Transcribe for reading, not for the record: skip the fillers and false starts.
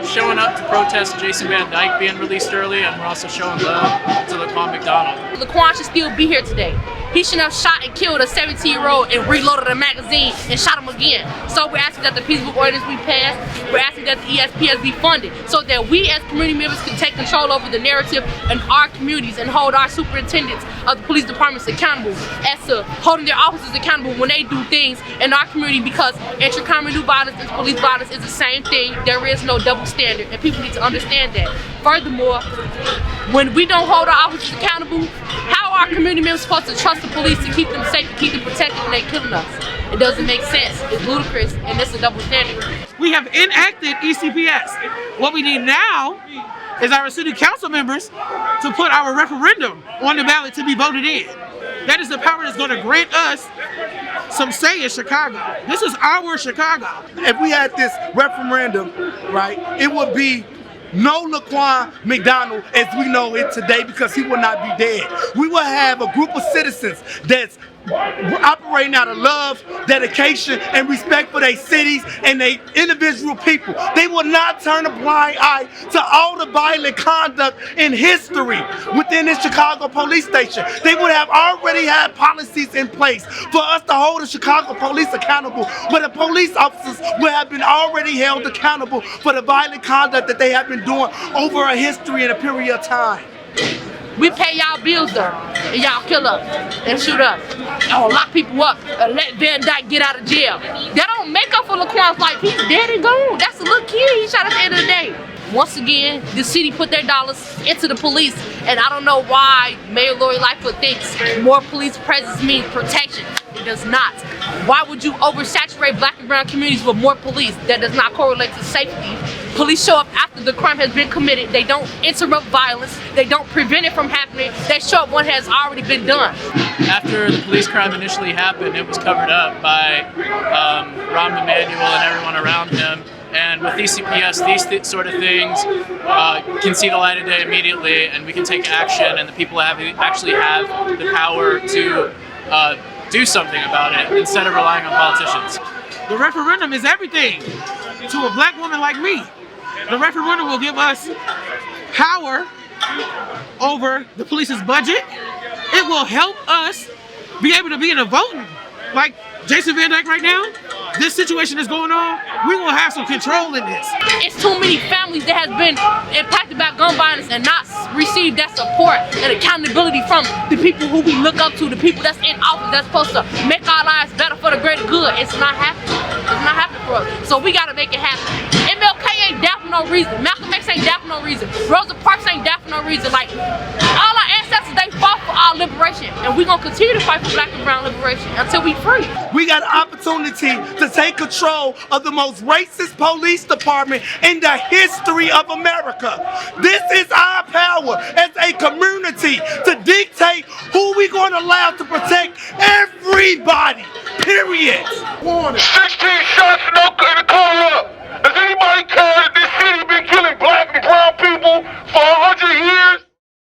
we're showing up to protest Jason Van Dyke being released early, and we're also showing love to Laquan McDonald. Laquan should still be here today. He shouldn't have shot and killed a 17-year-old and reloaded a magazine and shot him again. So we're asking that the peaceful ordinance be passed. We're asking that the ECPS be funded so that we as community members can take control over the narrative in our communities and hold our superintendents of the police departments accountable as to holding their officers accountable when they do things in our community, because intracommunal violence and police violence is the same thing. There is no double standard, and people need to understand that. Furthermore, when we don't hold our officers accountable, how are our community members supposed to trust the police to keep them safe and keep them protected when they're killing us? It doesn't make sense. It's ludicrous, and it's a double standard. We have enacted ECPS. What we need now is our city council members to put our referendum on the ballot to be voted in. That is the power that's going to grant us some say in Chicago. This is our Chicago. If we had this referendum, right, it would be no Laquan McDonald as we know it today, because he will not be dead. We will have a group of citizens that's operating out of love, dedication, and respect for their cities and their individual people. They will not turn a blind eye to all the violent conduct in history within this Chicago police station. They would have already had policies in place for us to hold the Chicago police accountable, where the police officers would have been already held accountable for the violent conduct that they have been doing over a history and a period of time. We pay y'all bills though, and y'all kill us and shoot us, or lock people up and let Van Dyke get out of jail. That don't make up for Laquan's life. He's dead and gone. That's a little kid he shot at the end of the day. Once again, the city put their dollars into the police, and I don't know why Mayor Lori Lightfoot thinks more police presence means protection. It does not. Why would you oversaturate black and brown communities with more police? That does not correlate to safety. Police show up after the crime has been committed. They don't interrupt violence. They don't prevent it from happening. They show up when it has already been done. After the police crime initially happened, it was covered up by Rahm Emanuel and everyone around him. And with ECPS, these sort of things can see the light of day immediately, and we can take action, and the people actually have the power to do something about it instead of relying on politicians. The referendum is everything to a black woman like me. The referendum will give us power over the police's budget. It will help us be able to be in a voting. Like Jason Van Dyke right now, this situation is going on, we will have some control in this. It's too many families that has been impacted by gun violence and not received that support and accountability from the people who we look up to, the people that's in office that's supposed to make our lives better for the greater good. It's not happening. It's not happening for us. So we gotta make it happen. MLK ain't dead for no reason. Malcolm X ain't dead for no reason. Rosa Parks ain't dead for no reason. Like, all our ancestors, they fought for our liberation, and we're gonna continue to fight for black and brown liberation until we free. We got an opportunity to take control of the most racist police department in the history of America. This is our power as a community to dictate who we're going to allow to protect everybody, period. Warning. 16 shots, no cover up. Has anybody cared that this city been killing black and brown people for 100 years?